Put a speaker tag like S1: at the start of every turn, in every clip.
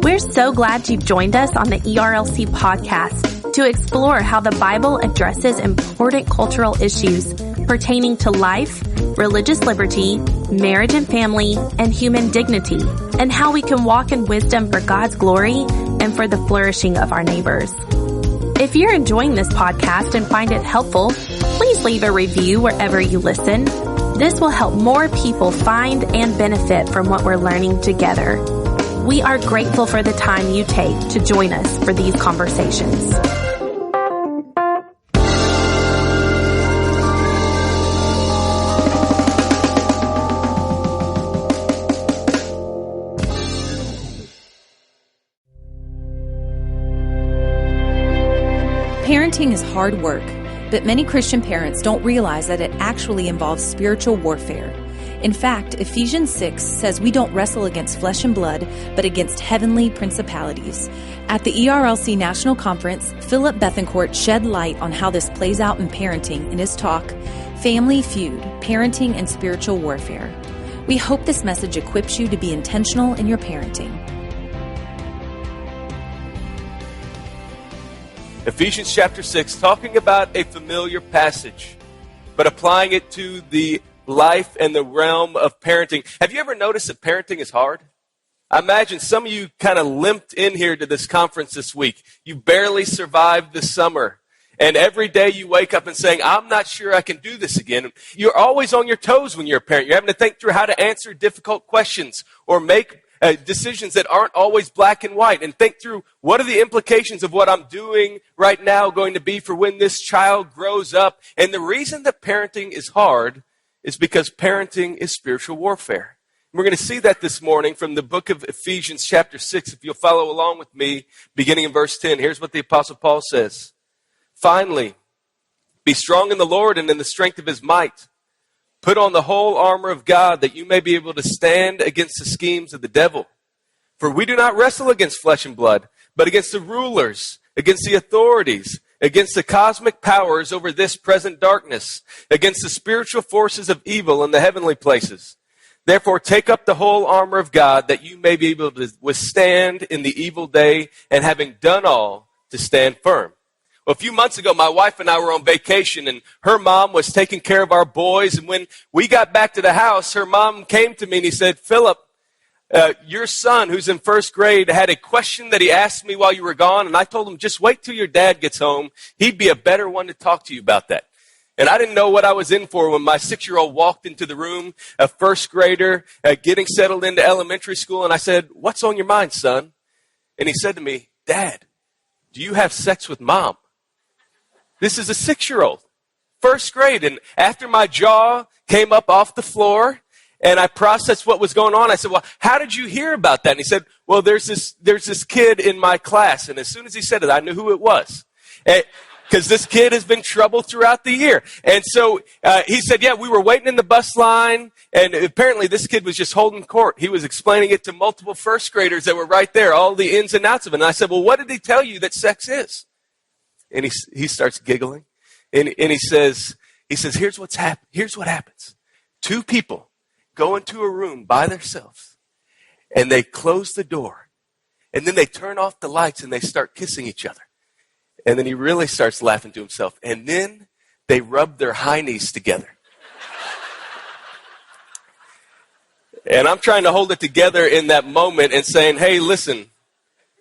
S1: We're so glad you've joined us on the ERLC podcast to explore how the Bible addresses important cultural issues pertaining to life, religious liberty, marriage and family, and human dignity, and how we can walk in wisdom for God's glory and for the flourishing of our neighbors. If you're enjoying this podcast and find it helpful, please leave a review wherever you listen. This will help more people find and benefit from what we're learning together. We are grateful for the time you take to join us for these conversations.
S2: Parenting is hard work, but many Christian parents don't realize that it actually involves spiritual warfare. In fact, Ephesians 6 says we don't wrestle against flesh and blood, but against heavenly principalities. At the ERLC National Conference, Phillip Bethancourt shed light on how this plays out in parenting in his talk, Family Feud, Parenting and Spiritual Warfare. We hope this message equips you to be intentional in your parenting.
S3: Ephesians chapter 6, talking about a familiar passage, but applying it to the life and the realm of parenting. Have you ever noticed that parenting is hard? I imagine some of you kind of limped in here to this conference this week. You barely survived the summer. And every day you wake up and saying, I'm not sure I can do this again. You're always on your toes when you're a parent. You're having to think through how to answer difficult questions or make decisions that aren't always black and white, and think through what are the implications of what I'm doing right now going to be for when this child grows up. And the reason that parenting is hard is because parenting is spiritual warfare. We're going to see that this morning from the book of Ephesians chapter 6. If you'll follow along with me, beginning in verse 10, here's what the Apostle Paul says. Finally, be strong in the Lord and in the strength of his might. Put on the whole armor of God that you may be able to stand against the schemes of the devil. For we do not wrestle against flesh and blood, but against the rulers, against the authorities, against the cosmic powers over this present darkness, against the spiritual forces of evil in the heavenly places. Therefore, take up the whole armor of God that you may be able to withstand in the evil day, and having done all, to stand firm. Well, a few months ago, my wife and I were on vacation, and her mom was taking care of our boys. And when we got back to the house, her mom came to me and he said, Phillip, your son, who's in first grade, had a question that he asked me while you were gone. And I told him, just wait till your dad gets home. He'd be a better one to talk to you about that. And I didn't know what I was in for when my 6-year-old walked into the room, a first grader, getting settled into elementary school. And I said, what's on your mind, son? And he said to me, Dad, do you have sex with mom? This is a 6-year-old, first grade. And after my jaw came up off the floor and I processed what was going on, I said, well, how did you hear about that? And he said, well, there's this kid in my class. And as soon as he said it, I knew who it was. Because this kid has been trouble throughout the year. And so he said, yeah, we were waiting in the bus line. And apparently this kid was just holding court. He was explaining it to multiple first graders that were right there, all the ins and outs of it. And I said, well, what did he tell you that sex is? And he starts giggling, and he says, here's what happens. 2 people go into a room by themselves, and they close the door, and then they turn off the lights, and they start kissing each other. And then he really starts laughing to himself, and then they rub their high knees together. And I'm trying to hold it together in that moment and saying, hey, listen,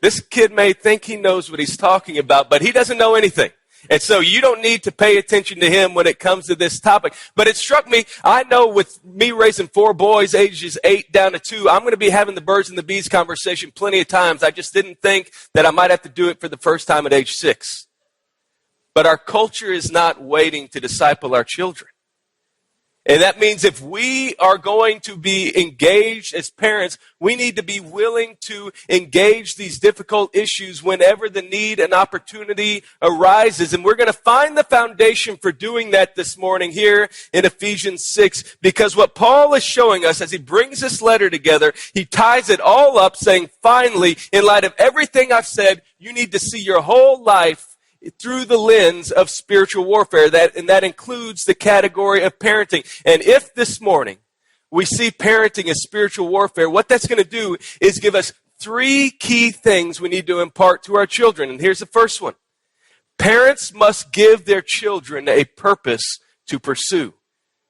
S3: this kid may think he knows what he's talking about, but he doesn't know anything. And so you don't need to pay attention to him when it comes to this topic. But it struck me, I know with me raising 4 boys, ages 8 down to 2, I'm going to be having the birds and the bees conversation plenty of times. I just didn't think that I might have to do it for the first time at age 6. But our culture is not waiting to disciple our children. And that means if we are going to be engaged as parents, we need to be willing to engage these difficult issues whenever the need and opportunity arises. And we're going to find the foundation for doing that this morning here in Ephesians 6, because what Paul is showing us as he brings this letter together, he ties it all up saying, finally, in light of everything I've said, you need to see your whole life through the lens of spiritual warfare, and that includes the category of parenting. And if this morning we see parenting as spiritual warfare, what that's going to do is give us 3 key things we need to impart to our children. And here's the first one. Parents must give their children a purpose to pursue.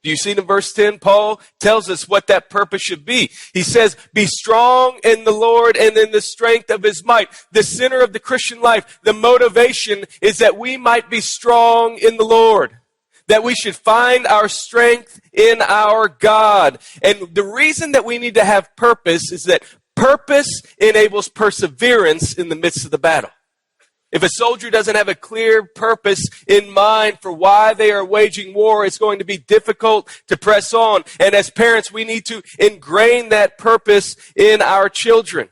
S3: Do you see it in verse 10? Paul tells us what that purpose should be. He says, be strong in the Lord and in the strength of his might. The center of the Christian life, the motivation is that we might be strong in the Lord. That we should find our strength in our God. And the reason that we need to have purpose is that purpose enables perseverance in the midst of the battle. If a soldier doesn't have a clear purpose in mind for why they are waging war, it's going to be difficult to press on. And as parents, we need to ingrain that purpose in our children.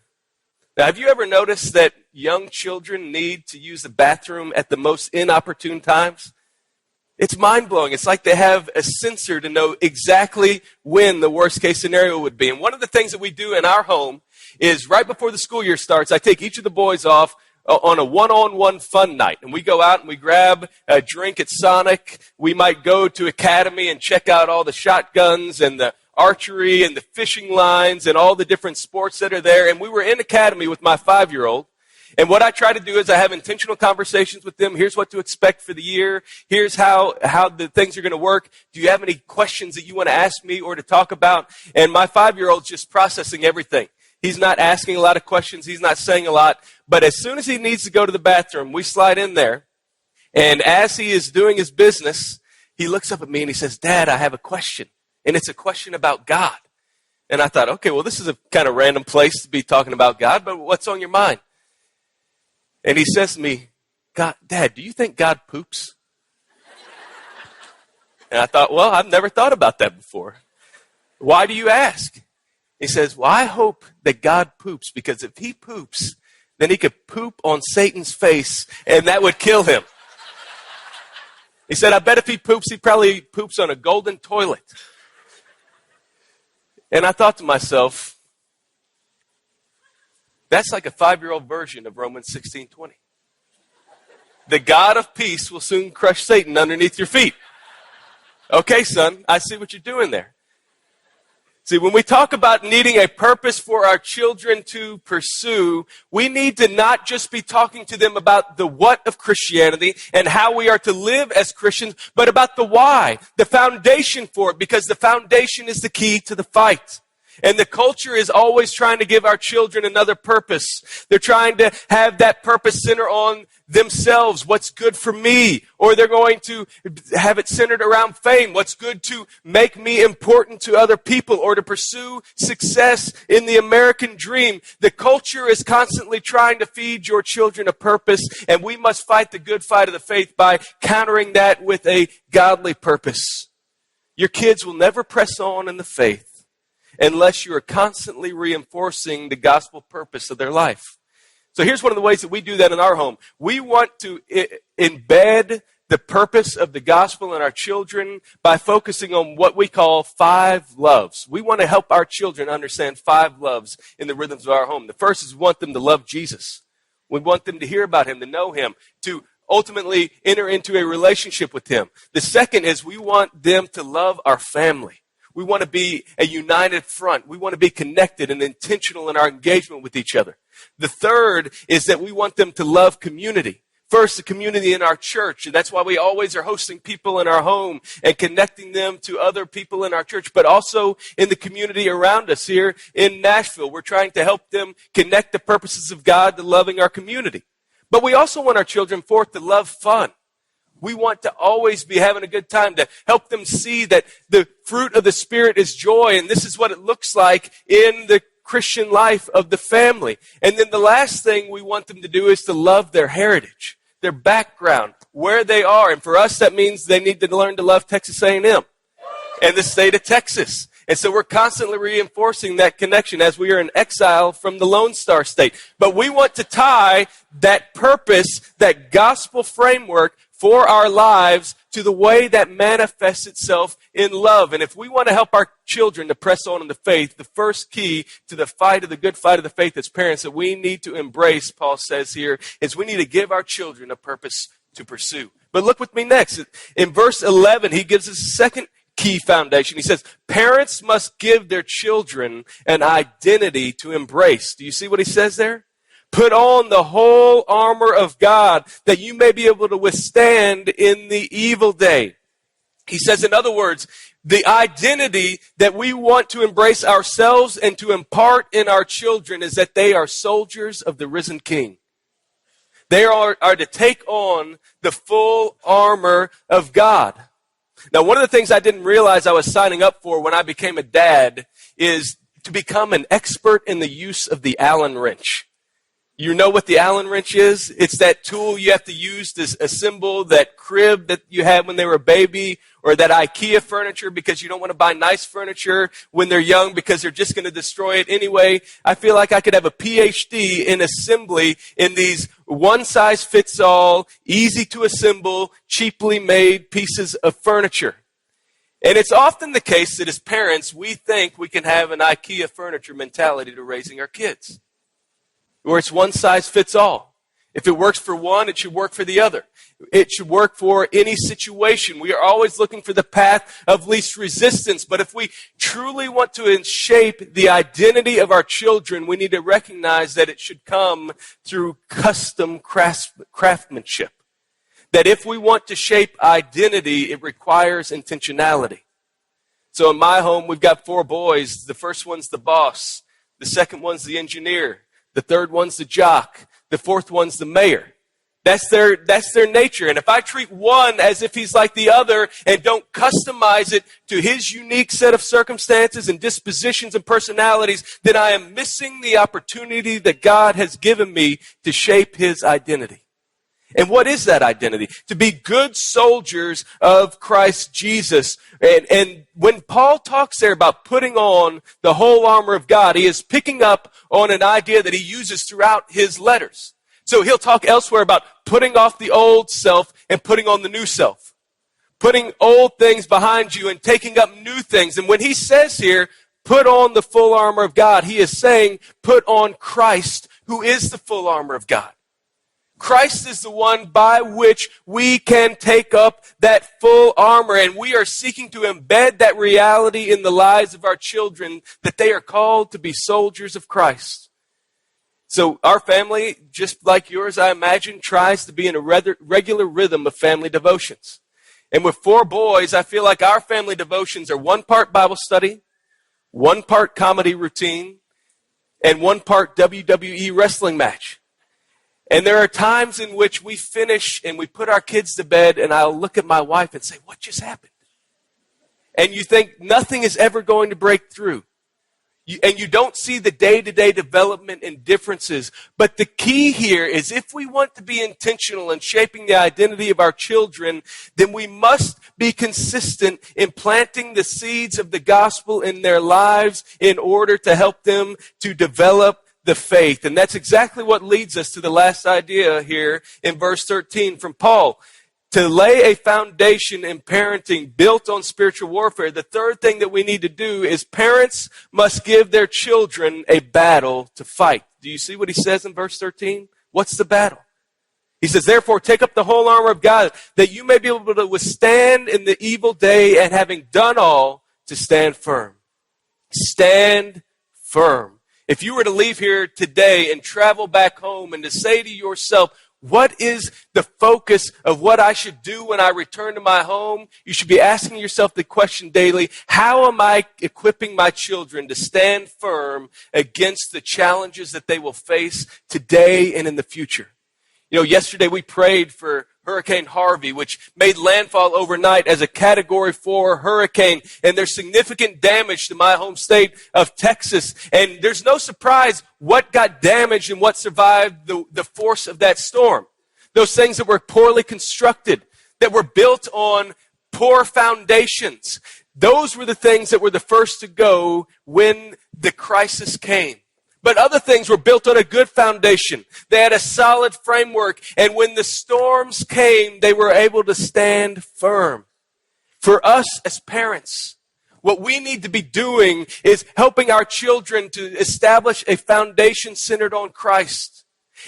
S3: Now, have you ever noticed that young children need to use the bathroom at the most inopportune times? It's mind-blowing. It's like they have a sensor to know exactly when the worst-case scenario would be. And one of the things that we do in our home is right before the school year starts, I take each of the boys off on a one-on-one fun night. And we go out and we grab a drink at Sonic. We might go to Academy and check out all the shotguns and the archery and the fishing lines and all the different sports that are there. And we were in Academy with my 5-year-old. And what I try to do is I have intentional conversations with them. Here's what to expect for the year. Here's how the things are going to work. Do you have any questions that you want to ask me or to talk about? And my 5-year-old's just processing everything. He's not asking a lot of questions. He's not saying a lot. But as soon as he needs to go to the bathroom, we slide in there. And as he is doing his business, he looks up at me and he says, Dad, I have a question. And it's a question about God. And I thought, okay, well, this is a kind of random place to be talking about God, but what's on your mind? And he says to me, Dad, do you think God poops? And I thought, well, I've never thought about that before. Why do you ask? He says, well, I hope that God poops, because if he poops, then he could poop on Satan's face, and that would kill him. He said, I bet if he poops, he probably poops on a golden toilet. And I thought to myself, that's like a 5-year-old version of Romans 16:20. The God of peace will soon crush Satan underneath your feet. Okay, son, I see what you're doing there. See, when we talk about needing a purpose for our children to pursue, we need to not just be talking to them about the what of Christianity and how we are to live as Christians, but about the why, the foundation for it, because the foundation is the key to the fight. And the culture is always trying to give our children another purpose. They're trying to have that purpose center on themselves, what's good for me. Or they're going to have it centered around fame, what's good to make me important to other people, or to pursue success in the American dream. The culture is constantly trying to feed your children a purpose, and we must fight the good fight of the faith by countering that with a godly purpose. Your kids will never press on in the faith unless you are constantly reinforcing the gospel purpose of their life. So here's one of the ways that we do that in our home. We want to embed the purpose of the gospel in our children by focusing on what we call 5 loves. We want to help our children understand 5 loves in the rhythms of our home. The first is we want them to love Jesus. We want them to hear about him, to know him, to ultimately enter into a relationship with him. The second is we want them to love our family. We want to be a united front. We want to be connected and intentional in our engagement with each other. The third is that we want them to love community. First, the community in our church. And that's why we always are hosting people in our home and connecting them to other people in our church, but also in the community around us here in Nashville. We're trying to help them connect the purposes of God to loving our community. But we also want our children, fourth, to love fun. We want to always be having a good time, to help them see that the fruit of the Spirit is joy, and this is what it looks like in the Christian life of the family. And then the last thing we want them to do is to love their heritage, their background, where they are. And for us, that means they need to learn to love Texas A&M and the state of Texas. And so we're constantly reinforcing that connection as we are in exile from the Lone Star State. But we want to tie that purpose, that gospel framework for our lives to the way that manifests itself in love. And if we want to help our children to press on in the faith, the first key to the fight of the good fight of the faith as parents that we need to embrace, Paul says here, is we need to give our children a purpose to pursue. But look with me next. In verse 11, he gives us a second key foundation. He says, parents must give their children an identity to embrace. Do you see what he says there? Put on the whole armor of God that you may be able to withstand in the evil day. He says, in other words, the identity that we want to embrace ourselves and to impart in our children is that they are soldiers of the risen King. They are to take on the full armor of God. Now, one of the things I didn't realize I was signing up for when I became a dad is to become an expert in the use of the Allen wrench. You know what the Allen wrench is? It's that tool you have to use to assemble that crib that you had when they were a baby, or that IKEA furniture, because you don't want to buy nice furniture when they're young because they're just going to destroy it anyway. I feel like I could have a PhD in assembly in these one-size-fits-all, easy-to-assemble, cheaply made pieces of furniture. And it's often the case that as parents, we think we can have an IKEA furniture mentality to raising our kids, where it's one size fits all. If it works for one, it should work for the other. It should work for any situation. We are always looking for the path of least resistance. But if we truly want to shape the identity of our children, we need to recognize that it should come through custom craftsmanship. That if we want to shape identity, it requires intentionality. So in my home, we've got 4 boys. The first one's the boss. The second one's the engineer. The third one's the jock. The fourth one's the mayor. That's their nature. And if I treat one as if he's like the other and don't customize it to his unique set of circumstances and dispositions and personalities, then I am missing the opportunity that God has given me to shape his identity. And what is that identity? To be good soldiers of Christ Jesus. And when Paul talks there about putting on the whole armor of God, he is picking up on an idea that he uses throughout his letters. So he'll talk elsewhere about putting off the old self and putting on the new self. Putting old things behind you and taking up new things. And when he says here, put on the full armor of God, he is saying, put on Christ, who is the full armor of God. Christ is the one by which we can take up that full armor, and we are seeking to embed that reality in the lives of our children, that they are called to be soldiers of Christ. So our family, just like yours, I imagine, tries to be in a regular rhythm of family devotions. And with 4 boys, I feel like our family devotions are 1 part Bible study, 1 part comedy routine, and 1 part WWE wrestling match. And there are times in which we finish and we put our kids to bed, and I'll look at my wife and say, what just happened? And you think nothing is ever going to break through. And you don't see the day-to-day development and differences. But the key here is, if we want to be intentional in shaping the identity of our children, then we must be consistent in planting the seeds of the gospel in their lives in order to help them to develop the faith. And that's exactly what leads us to the last idea here in verse 13 from Paul. To lay a foundation in parenting built on spiritual warfare, the third thing that we need to do is parents must give their children a battle to fight. Do you see what he says in verse 13? What's the battle? He says, therefore, take up the whole armor of God, that you may be able to withstand in the evil day, and having done all, to stand firm. Stand firm. If you were to leave here today and travel back home and to say to yourself, what is the focus of what I should do when I return to my home? You should be asking yourself the question daily, how am I equipping my children to stand firm against the challenges that they will face today and in the future? You know, yesterday we prayed for Hurricane Harvey, which made landfall overnight as a Category 4 hurricane, and there's significant damage to my home state of Texas. And there's no surprise what got damaged and what survived the force of that storm. Those things that were poorly constructed, that were built on poor foundations, those were the things that were the first to go when the crisis came. But other things were built on a good foundation. They had a solid framework. And when the storms came, they were able to stand firm. For us as parents, what we need to be doing is helping our children to establish a foundation centered on Christ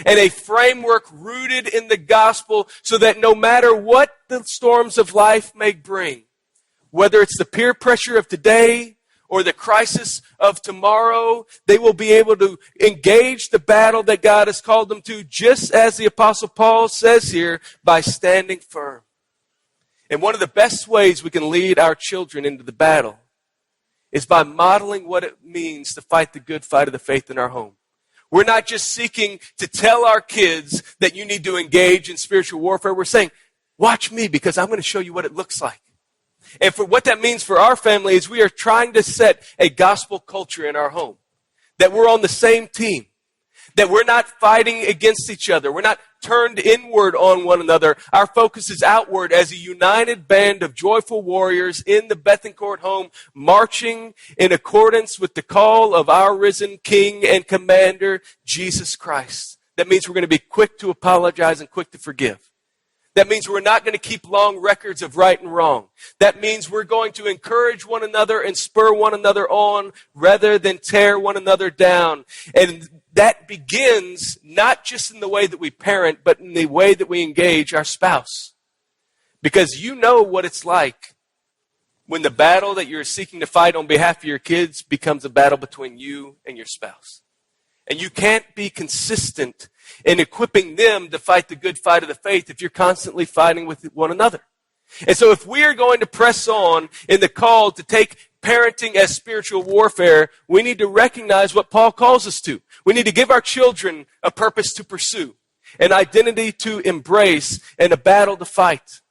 S3: and a framework rooted in the gospel, so that no matter what the storms of life may bring, whether it's the peer pressure of today or the crisis of tomorrow, they will be able to engage the battle that God has called them to, just as the Apostle Paul says here, by standing firm. And one of the best ways we can lead our children into the battle is by modeling what it means to fight the good fight of the faith in our home. We're not just seeking to tell our kids that you need to engage in spiritual warfare. We're saying, watch me because I'm going to show you what it looks like. And for what that means for our family is we are trying to set a gospel culture in our home. That we're on the same team. That we're not fighting against each other. We're not turned inward on one another. Our focus is outward as a united band of joyful warriors in the Bethancourt home, marching in accordance with the call of our risen King and Commander, Jesus Christ. That means we're going to be quick to apologize and quick to forgive. That means we're not going to keep long records of right and wrong. That means we're going to encourage one another and spur one another on rather than tear one another down. And that begins not just in the way that we parent, but in the way that we engage our spouse. Because you know what it's like when the battle that you're seeking to fight on behalf of your kids becomes a battle between you and your spouse. And you can't be consistent in equipping them to fight the good fight of the faith if you're constantly fighting with one another. And so if we are going to press on in the call to take parenting as spiritual warfare, we need to recognize what Paul calls us to. We need to give our children a purpose to pursue, an identity to embrace, and a battle to fight.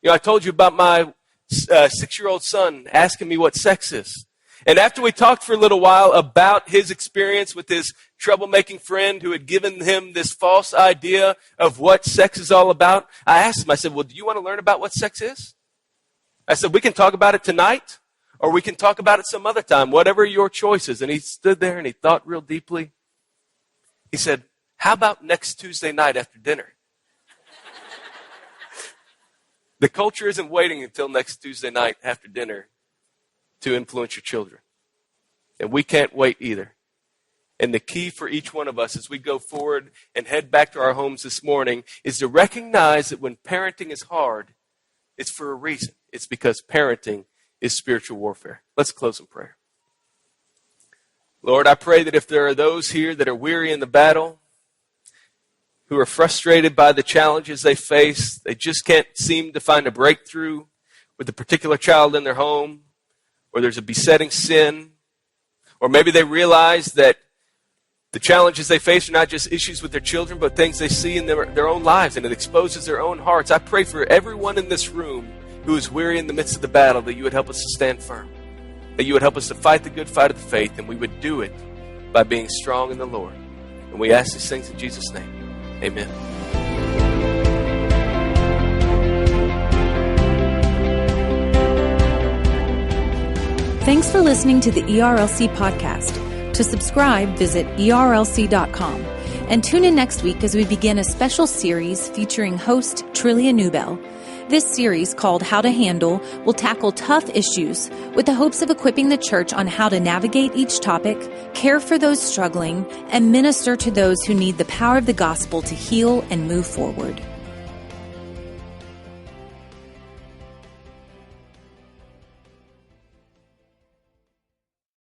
S3: You know, I told you about my 6-year-old son asking me what sex is. And after we talked for a little while about his experience with his troublemaking friend who had given him this false idea of what sex is all about, I asked him, I said, well, do you want to learn about what sex is? I said, we can talk about it tonight, or we can talk about it some other time, whatever your choice is. And he stood there and he thought real deeply. He said, how about next Tuesday night after dinner? The culture isn't waiting until next Tuesday night after dinner to influence your children. And we can't wait either. And the key for each one of us as we go forward and head back to our homes this morning is to recognize that when parenting is hard, it's for a reason. It's because parenting is spiritual warfare. Let's close in prayer. Lord, I pray that if there are those here that are weary in the battle, who are frustrated by the challenges they face, they just can't seem to find a breakthrough with a particular child in their home, or there's a besetting sin, or maybe they realize that the challenges they face are not just issues with their children, but things they see in their own lives, and it exposes their own hearts. I pray for everyone in this room who is weary in the midst of the battle that you would help us to stand firm, that you would help us to fight the good fight of the faith, and we would do it by being strong in the Lord. And we ask these things in Jesus' name. Amen.
S2: Thanks for listening to the ERLC podcast. To subscribe, visit ERLC.com. And tune in next week as we begin a special series featuring host Trillia Newbell. This series, called How to Handle, will tackle tough issues with the hopes of equipping the church on how to navigate each topic, care for those struggling, and minister to those who need the power of the gospel to heal and move forward.